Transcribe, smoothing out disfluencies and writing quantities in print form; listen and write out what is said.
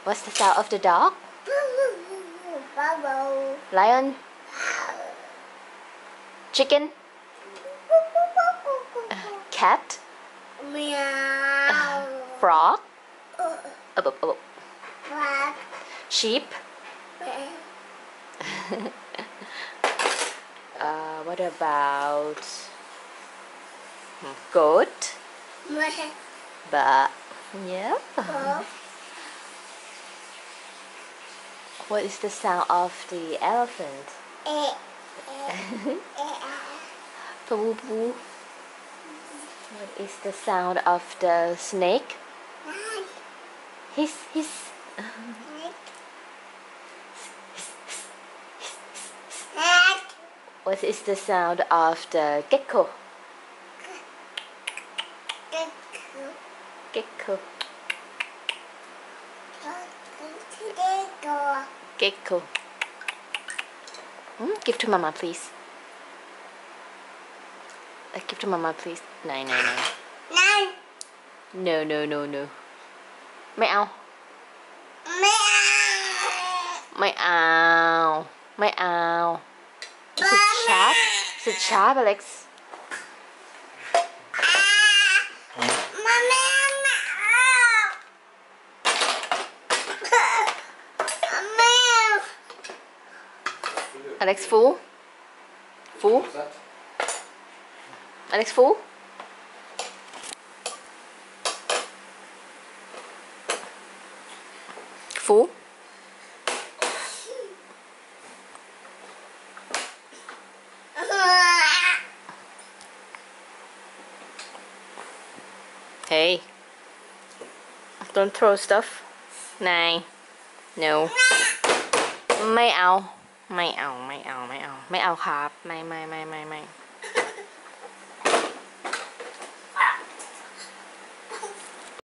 What's the sound of the dog? Bubble. Lion? Chicken? Cat? Meow. Frog? Frog. Sheep? What about goat? But yeah. What is the sound of the elephant? Poo poo. What is the sound of the snake? Hiss hiss. What is the sound of the gecko? Gecko. Gecko. Give to mama, please. Give to mama, please. Này, này, này. No, no, no, no. Meow. Meow. Meow. It's a sharp. It's a sharp, Alex. Alex, full? Full? Alex, full? Full? Hey, don't throw stuff. Này. No.ไม่เอา ไม่เอา ไม่เอา ไม่เอา ไม่เอาครับ ไม่